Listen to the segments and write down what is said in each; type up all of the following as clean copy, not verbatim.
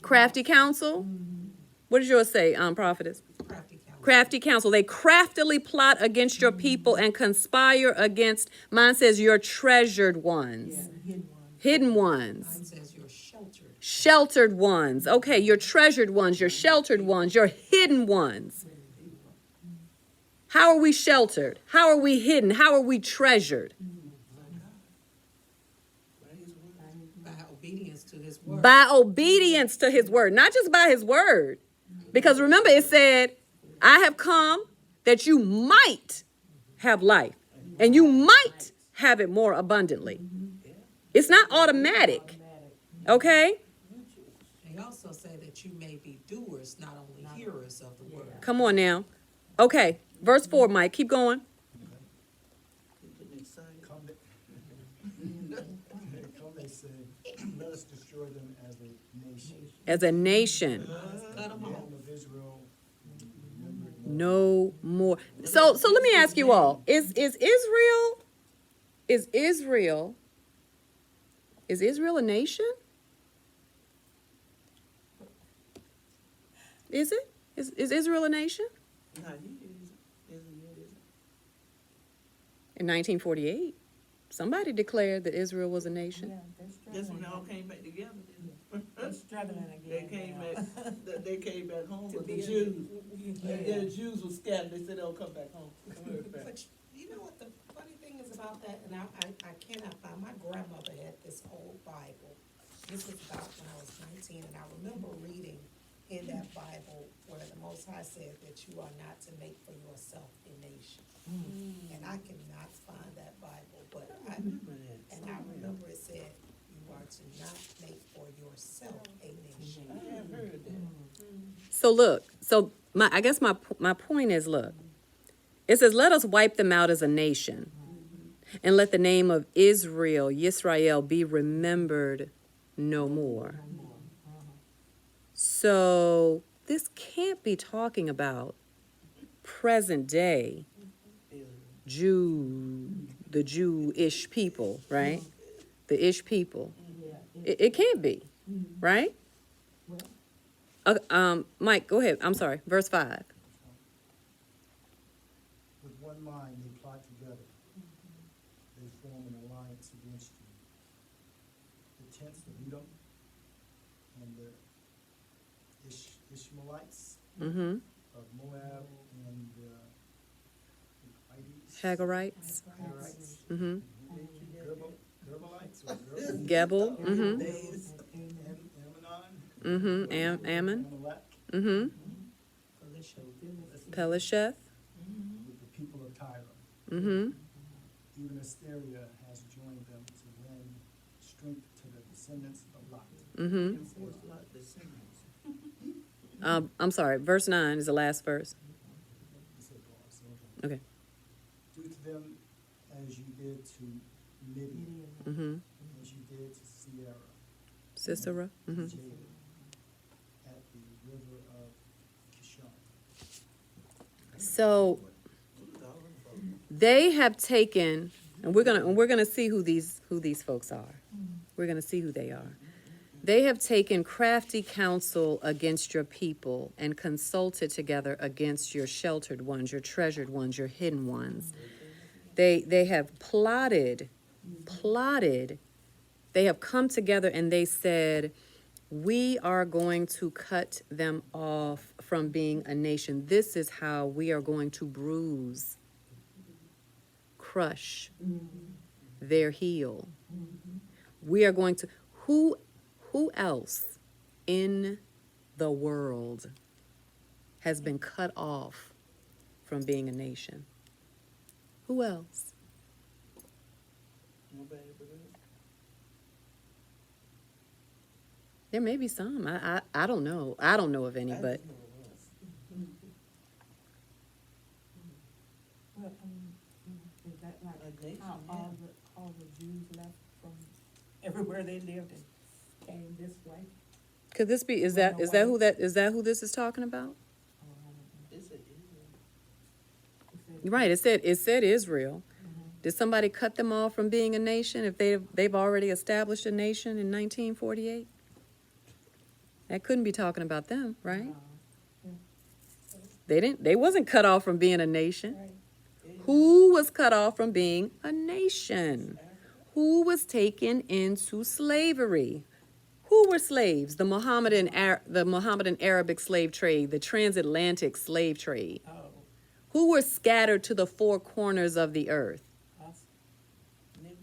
Crafty counsel. What does yours say, prophetess? Crafty counsel. Crafty counsel. They craftily plot against your people and conspire against, mine says, your treasured ones. Hidden ones. Mine says you're sheltered. Sheltered ones. Okay, your treasured ones, your sheltered ones, your hidden ones. How are we sheltered? How are we hidden? How are we treasured? By obedience to his word. By obedience to his word, not just by his word. Because remember, it said, I have come that you might have life and you might have it more abundantly. It's not automatic. Okay? They also say that you may be doers, not only hearers of the word. Come on now. Okay. Verse 4, Mike. Keep going. Come, they say, let us destroy them as a nation. As a nation. Cut them The off. name of Israel, remembered No more. So let me ask you all. Is Israel a nation? Is it? Is Israel a nation? In 1948, somebody declared that Israel was a nation. That's when they all came back together. They're struggling They again came now. back, they came back home with the Jews. And then the Jews were scattered, they said they'll come back home. But you know what the funny thing is about that, and I cannot find, my grandmother had this old Bible. This was about when I was 19, and I remember reading in that Bible where the Most High said that you are not to make for yourself a nation. And I cannot find that Bible, but I remember it said, you are to not make for yourself a nation. I have heard that. So look, I guess my point is, look, it says, let us wipe them out as a nation and let the name of Israel, Yisrael, be remembered no more. So this can't be talking about present day the Jewish people, right? The Ish people. It can't be, right? Mike, go ahead. I'm sorry. Verse 5. with one mind they plot together. They form an alliance against you. The tents of Edom and the Ishmaelites Mm-hmm. of Moab and the Hagarites. Hagarites, Mm-hmm. Gerbalites, or Gerb- Gebel. Mm-hmm. Ammonon, Mm-hmm. Ammon. Amalek, Mm-hmm. Philistine. Pelisheth. with the people of Tyre. Mm-hmm. Even Asteria has joined them to lend strength to the descendants of Lot. Mm-hmm. It's not the same. I'm sorry. Verse 9 is the last verse. He said, pause, okay. Okay. Do to them as you did to Midian, Mm-hmm. as you did to Sierra, Sisera. Mm-hmm. Jabin, at the river of Kishon. So they have taken, and we're gonna see who these folks are. We're gonna see who they are. They have taken crafty counsel against your people and consulted together against your sheltered ones, your treasured ones, your hidden ones. They have plotted. They have come together and they said, we are going to cut them off from being a nation. This is how we are going to bruise, crush their heel. We are going to, who else in the world has been cut off from being a nation? Who else? Nobody but us. There may be some. I don't know. I don't know of any, I but just know of us. Well, is that like A nation, how yeah. all the Jews left from everywhere they lived and came this way? could this be? Is that who this is talking about? It's a Israel. Right. It said Israel. Did somebody cut them off from being a nation if they've already established a nation in 1948? That couldn't be talking about them, right? They wasn't cut off from being a nation. Who was cut off from being a nation? Who was taken into slavery? Who were slaves? The Mohammedan Arabic slave trade, the transatlantic slave trade. Oh, Who were scattered to the four corners of the earth? us, Negroes.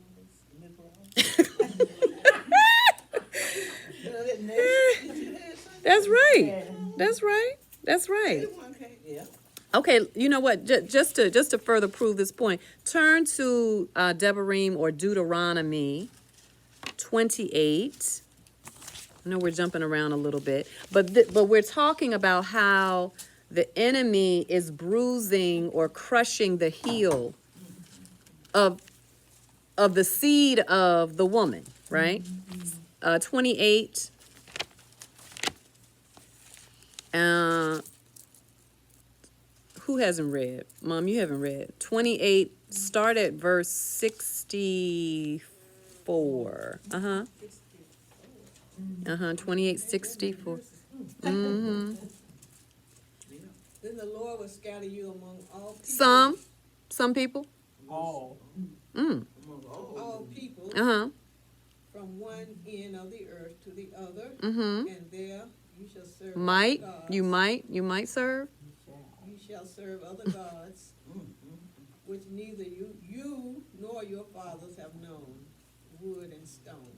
You know that nation, did you have something? That's right. Yeah. That's right. That's right. Okay, yeah. Okay, you know what? Just to further prove this point, turn to Devarim or Deuteronomy 28. I know we're jumping around a little bit, but we're talking about how the enemy is bruising or crushing the heel of the seed of the woman, right? 28. Who hasn't read? Mom, you haven't read. 28, start at verse 64. 28, 64. Mm-hmm. Then the Lord will scatter you among all people. Some people. All. Mm. All people, Uh-huh. from one end of the earth to the other, Mm-hmm. and there you shall serve Might, other gods. you might serve. You shall serve other gods, which neither you nor your fathers have known, wood and stone.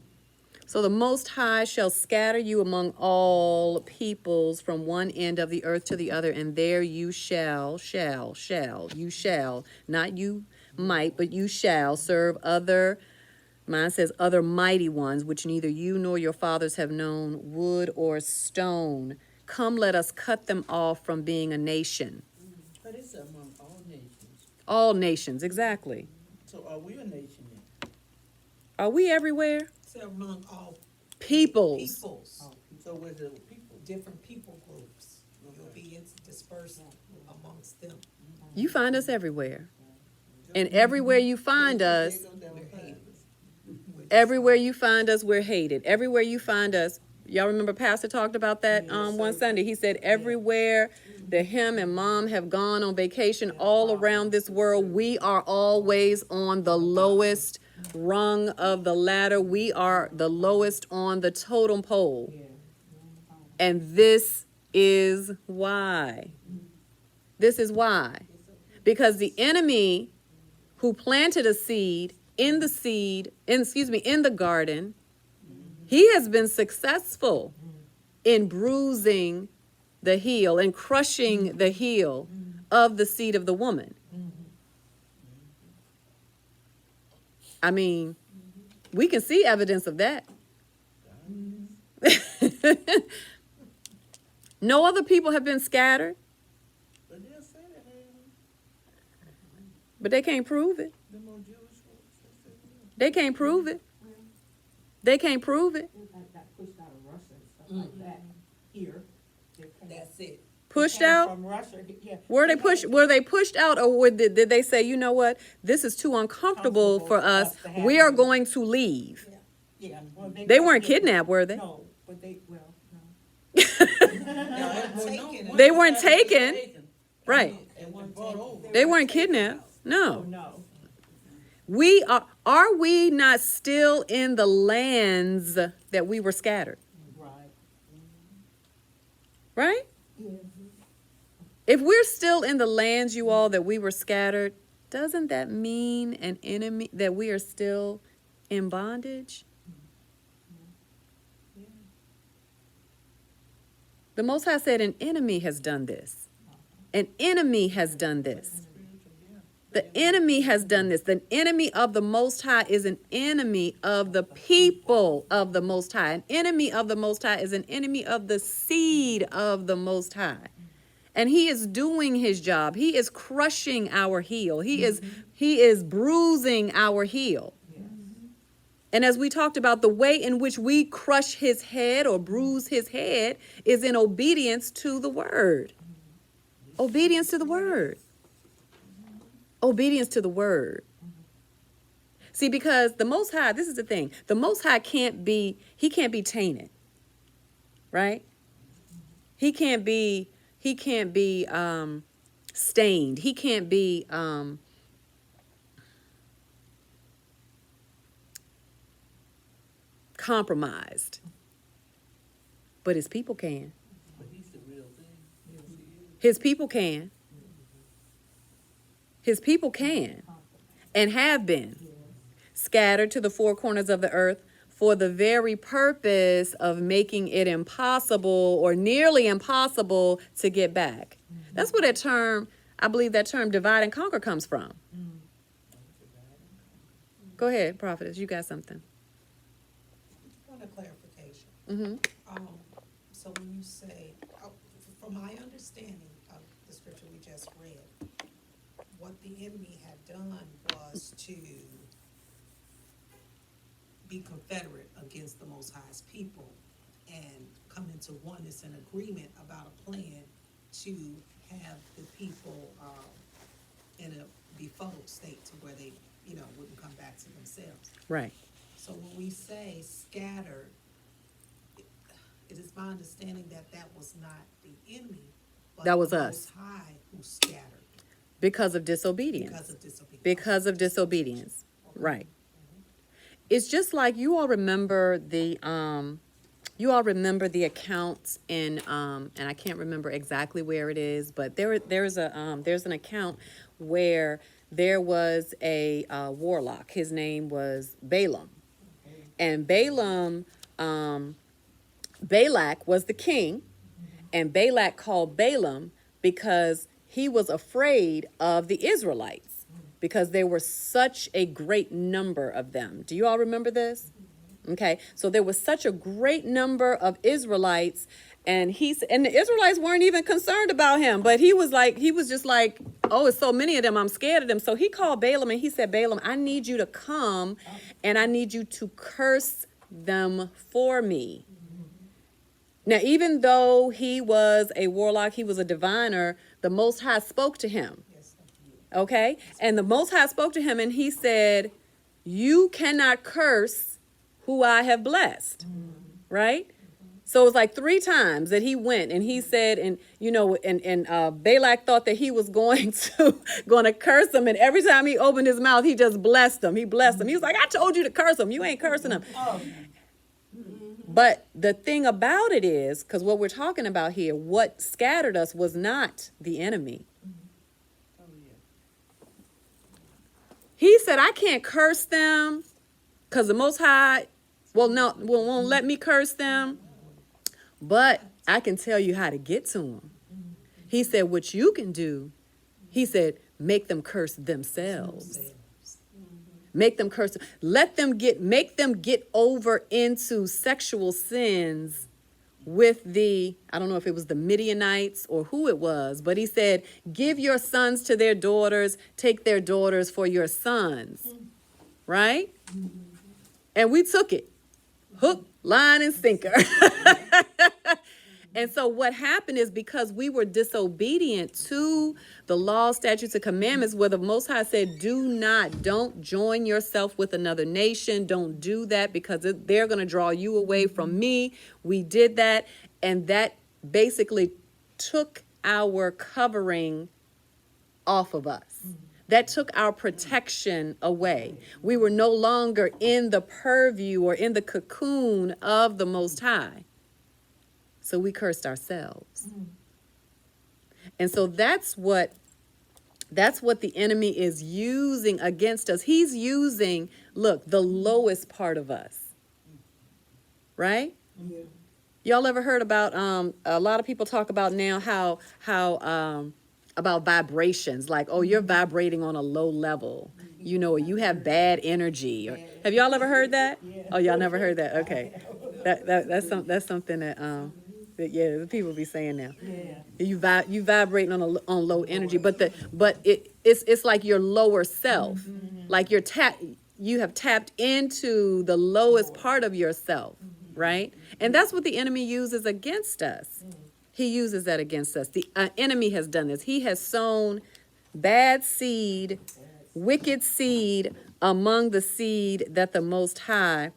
So the Most High shall scatter you among all peoples from one end of the earth to the other, and there you shall, you shall, not you might, but you shall serve other, mine says other mighty ones, which neither you nor your fathers have known, wood or stone. Come, let us cut them off from being a nation. But it's among all nations. All nations, exactly. So are we a nation then? Are we everywhere? So among all Peoples. peoples, So where's the people? different people groups, you'll be dispersed amongst them. You find us everywhere. And everywhere you find us, We're hated. everywhere you find us, we're hated. Everywhere you find us, y'all remember Pastor talked about that one Sunday. He said everywhere that him and mom have gone on vacation all around this world, we are always on the lowest rung of the ladder. We are the lowest on the totem pole. And this is why. This is why. Because the enemy who planted a seed in the garden, he has been successful in bruising the heel and crushing the heel of the seed of the woman. I mean, we can see evidence of that. No other people have been scattered, But they'll say that but they can't prove it. the more Jewish folks. They say, They can't prove it. They can't prove it. Got pushed out of Russia and stuff like that. Here. They came- That's it. Pushed came out. From Russia, yeah. Were they pushed out, or did they say, you know what, this is too uncomfortable for us, to have we are you." going to leave? Yeah. Well, They weren't kidnapped, were they? No, but they, well, no. They weren't taken, right? And was brought over. They weren't kidnapped, Oh, no. no. We are we not still in the lands that we were scattered, Right. right? If we're still in the lands, you all, that we were scattered, doesn't that mean an enemy, that we are still in bondage? The Most High said an enemy has done this. An enemy has done this. The enemy has done this. The enemy of the Most High is an enemy of the people of the Most High. An enemy of the Most High is an enemy of the seed of the Most High. And he is doing his job. He is crushing our heel. He is bruising our heel. And as we talked about, the way in which we crush his head or bruise his head is in obedience to the word. Obedience to the word. Obedience to the word. See, because the Most High, this is the thing, the Most High can't be tainted, right? He can't be stained. He can't be compromised. But his people can. But he's the real thing. Yes, he is. His people can. His people can and have been scattered to the four corners of the earth for the very purpose of making it impossible or nearly impossible to get back. That's where that term, I believe that term divide and conquer comes from. Go ahead, prophetess, you got something. Point of clarification. Mm-hmm. So when you say, from my understanding of the scripture we just read, what the enemy had done was to be confederate against the Most High's people and come into oneness and agreement about a plan to have the people in a befuddled state to where they, wouldn't come back to themselves. Right. So when we say scattered, it is my understanding that that was not the enemy, but That was the us. Most High who scattered Because of disobedience. because of disobedience. Because of disobedience. Right. It's just like you all remember the accounts in and I can't remember exactly where it is, but there's an account where there was a warlock. His name was Balaam. And Balak was the king, and Balak called Balaam because he was afraid of the Israelites because there were such a great number of them. Do you all remember this? Okay, so there was such a great number of Israelites, and the Israelites weren't even concerned about him, but he was just like, oh, it's so many of them, I'm scared of them. So he called Balaam and he said, Balaam, I need you to come and I need you to curse them for me. Now, even though he was a warlock, he was a diviner, the Most High spoke to him. Okay? And the Most High spoke to him and he said, you cannot curse who I have blessed. Right? So it was like 3 times that he went and he said, and Balak thought that he was going to curse him. And every time he opened his mouth, he just blessed him. He blessed him. He was like, I told you to curse him. You ain't cursing him. But the thing about it is, because what we're talking about here, what scattered us was not the enemy. Oh, yeah. He said, I can't curse them because the Most High won't let me curse them. But I can tell you how to get to them. He said, what you can do, he said, make them curse themselves. Make them curse. Make them get over into sexual sins with I don't know if it was the Midianites or who it was, but he said, give your sons to their daughters, take their daughters for your sons. Right? And we took it. Hook, line, and sinker. And so what happened is because we were disobedient to the law, statutes, and commandments, where the Most High said, don't join yourself with another nation. Don't do that because they're going to draw you away from me. We did that. And that basically took our covering off of us. That took our protection away. We were no longer in the purview or in the cocoon of the Most High. So we cursed ourselves. And so that's what the enemy is using against us. He's using, the lowest part of us. Right? Yeah. Y'all ever heard about, a lot of people talk about now how about vibrations, like, oh, you're vibrating on a low level, or you have bad energy. Have y'all ever heard that? Oh, y'all never heard that? Okay. That's something that the people be saying now. Yeah. You vibrating on low energy, but it's like your lower self, like you have tapped into the lowest part of yourself, right? And that's what the enemy uses against us. He uses that against us. The enemy has done this. He has sown bad seed, wicked seed among the seed that the Most High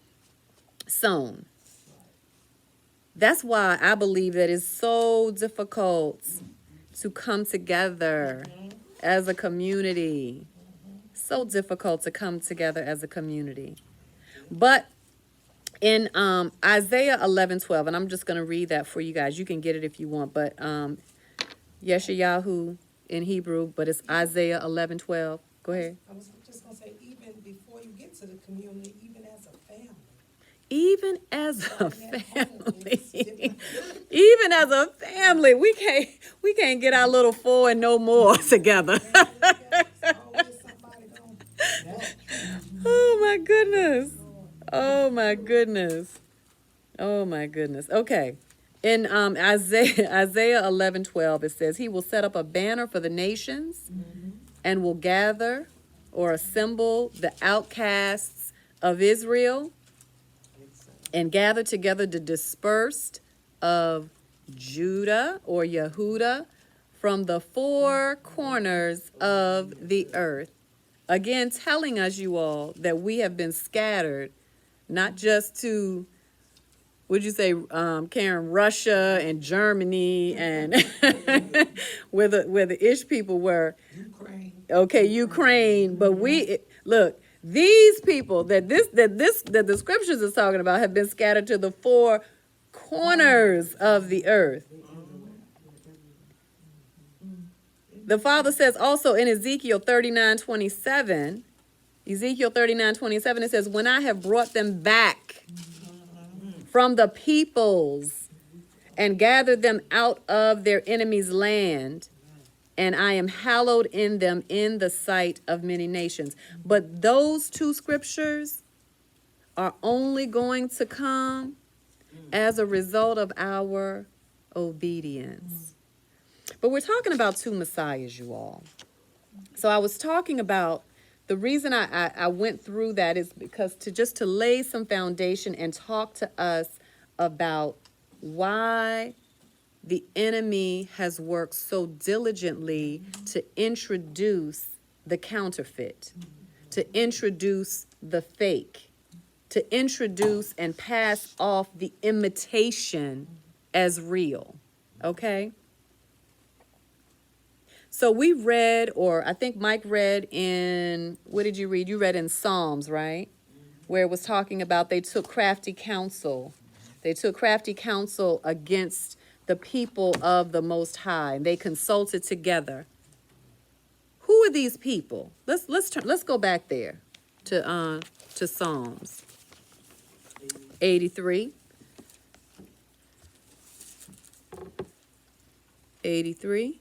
sown. That's why I believe that it's so difficult to come together as a community. So difficult to come together as a community. But in Isaiah 11:12, and I'm just going to read that for you guys. You can get it if you want, but Yeshayahu in Hebrew, but it's Isaiah 11:12. Go ahead. I was just gonna say, even before you get to the community, even as a family. Even as a starting at home, it's family, different. even as a family, we can't get our little four and no more together. It's always somebody gonna- Oh my goodness. Oh my goodness. Oh my goodness. Okay. In Isaiah 11:12, it says, "He will set up a banner for the nations and will gather or assemble the outcasts of Israel and gather together the dispersed of Judah or Yehuda from the four corners of the earth." Again, telling us, you all, that we have been scattered, not just to, would you say, Karen, Russia and Germany and where the Ish people were. Ukraine. Okay, Ukraine, but look, these people that the scriptures is talking about have been scattered to the four corners of the earth. The Father says also in Ezekiel 39:27, it says, "When I have brought them back from the peoples and gathered them out of their enemies' land, and I am hallowed in them in the sight of many nations." But those two scriptures are only going to come as a result of our obedience. But we're talking about two messiahs, you all. So I was talking about, the reason I went through that is because to lay some foundation and talk to us about why the enemy has worked so diligently to introduce the counterfeit, to introduce the fake, to introduce and pass off the imitation as real. Okay? So we read, or I think Mike read in, what did you read? You read in Psalms, right? Where it was talking about they took crafty counsel. They took crafty counsel against the people of the Most High. They consulted together. Who are these people? Let's go back there to Psalms 83. 83.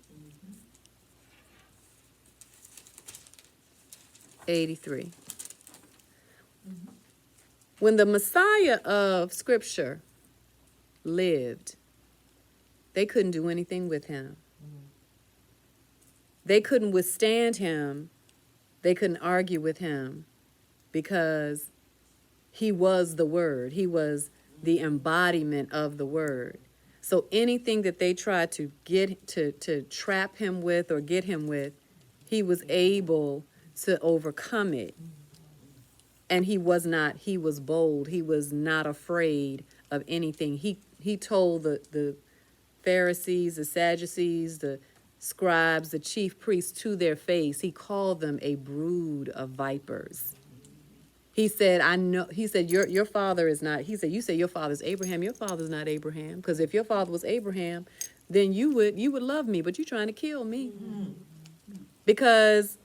83. When the Messiah of Scripture lived, they couldn't do anything with him. They couldn't withstand him. They couldn't argue with him because he was the Word. He was the embodiment of the Word. So anything that they tried to get to trap him with or get him with, he was able to overcome it. And he was bold. He was not afraid of anything. He told the Pharisees, the Sadducees, the scribes, the chief priests to their face, he called them a brood of vipers. He said, your father is not, he said, you say your father's Abraham. Your father's not Abraham. Because if your father was Abraham, then you would love me, but you're trying to kill me. Because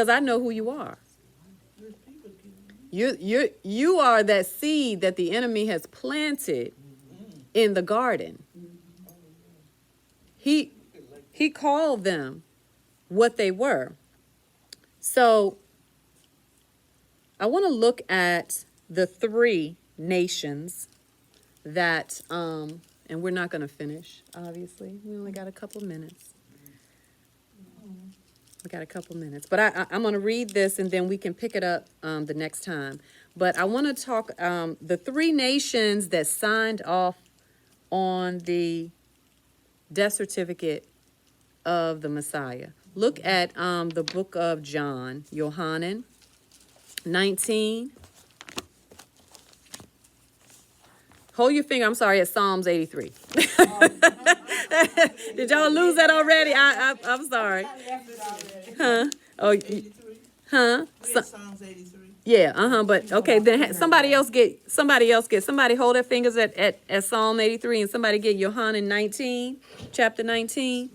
I know who you are. You are that seed that the enemy has planted in the garden. He called them what they were. So I want to look at the three nations that, and we're not going to finish, obviously. We only got a couple minutes. But I'm going to read this and then we can pick it up the next time. But I want to talk the three nations that signed off on the death certificate of the Messiah. Look at the book of John, Yohanan 19. Hold your finger, I'm sorry, at Psalms 83. Did y'all lose that already? I'm sorry. Huh? Oh, 83? huh? Read Psalms 83. Yeah, but, okay, then somebody hold their fingers at Psalm 83 and somebody get Yohanan 19, chapter 19.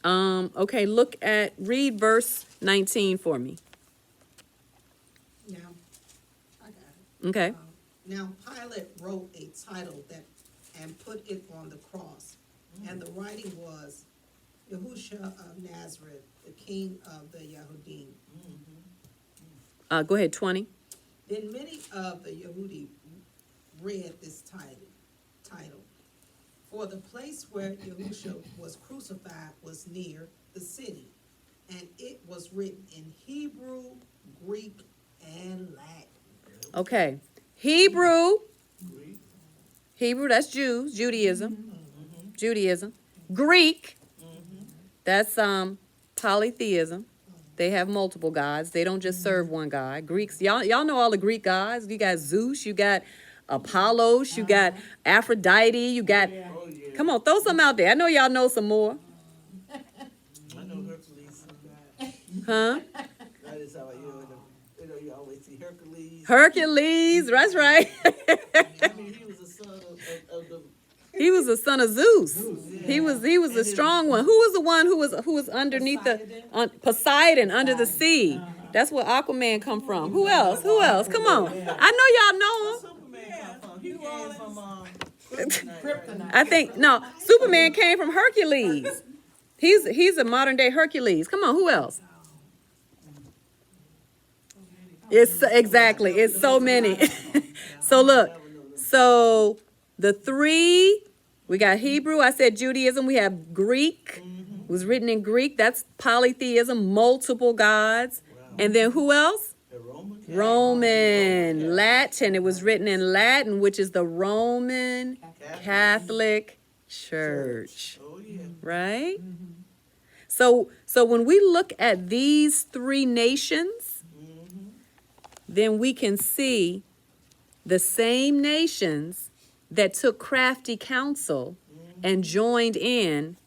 Okay, read verse 19 for me, Now, I got it. okay? Now Pilate wrote a title and put it on the cross, and the writing was, Yahushua of Nazareth, the King of the Yehudim. Go ahead, 20. Then many of the Yehudi read this title, for the place where Yahushua was crucified was near the city, and it was written in Hebrew, Greek, and Latin. Okay, Hebrew, Greek. that's Judaism. Greek, that's polytheism. They have multiple gods. They don't just serve one god. Greeks, y'all know all the Greek gods. You got Zeus, you got Apollos, you got Aphrodite, you got. Oh, yeah. Come on, throw some out there. I know y'all know some more. I know Hercules. Huh? That is how you always see Hercules. Hercules, that's right. I mean, he was a son of the. He was a son of Zeus. He was a strong one. Who was the one who was underneath Poseidon under the sea? That's where Aquaman come from. Who else? Come on. I know y'all know him. Superman come from. He came from Kryptonite. I think no, Superman came from Hercules. He's a modern day Hercules. Come on, who else? It's so many. So look, so the three, we got Hebrew, I said Judaism, we have Greek, was written in Greek, that's polytheism, multiple gods. And then who else? the Roman. Roman, Latin, it was written in Latin, which is the Roman Catholic Church, Oh, yeah. right? So when we look at these three nations, then we can see the same nations that took crafty counsel and joined in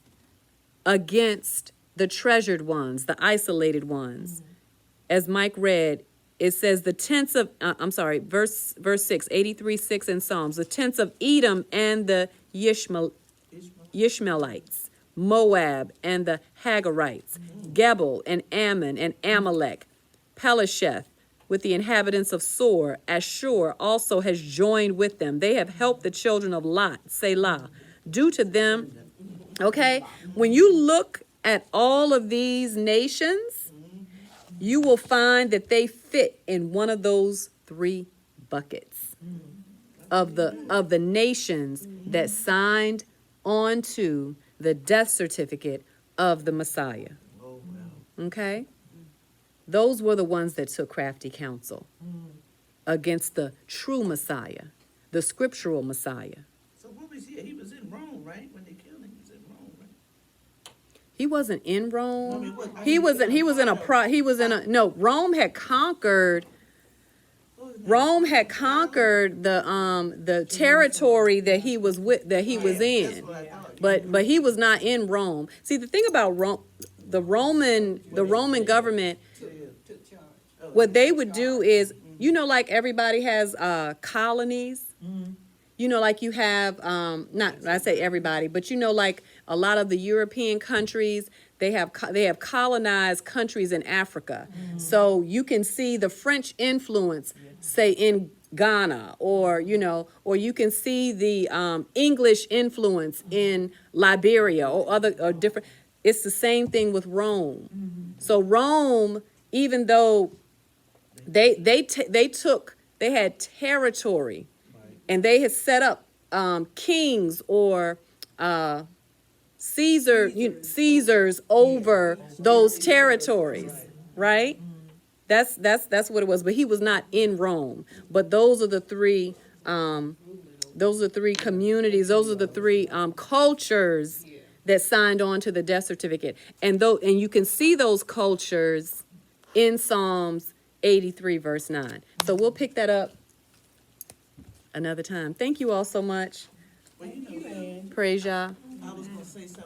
against the treasured ones, the isolated ones. As Mike read, it says the tents of, verse 6, 83:6 in Psalms, the tents of Edom and the Ishmaelites, Moab and the Hagarites, Gebel and Ammon and Amalek, Pelesheth, with the inhabitants of Sor, Ashur also has joined with them. They have helped the children of Lot, Selah. Due to them, okay, when you look at all of these nations, you will find that they fit in one of those three buckets of the nations that signed on to the death certificate of the Messiah. Oh, wow. Okay? Those were the ones that took crafty counsel against the true Messiah, the scriptural Messiah. So what was he? He was in Rome, right? When they killed him, he was in Rome, right? He wasn't in Rome. I mean, what- Rome had conquered the territory that he was in. That's what I thought. But he was not in Rome. See, the thing about Rome, the Roman government, Took charge. what they would do is, like everybody has colonies. Like you have, I say everybody, but like a lot of the European countries, they have colonized countries in Africa. So you can see the French influence, say in Ghana, or you can see the English influence in Liberia or different. It's the same thing with Rome. So Rome, even though they had territory, and they had set up kings or Caesars over those territories, right? That's what it was. But he was not in Rome. But those are the three. Those are three communities. Those are the three cultures that signed on to the death certificate. And you can see those cultures in Psalms 83, verse 9. So we'll pick that up another time. Thank you all so much. Well, you know, Praise Yah. I was gonna say something.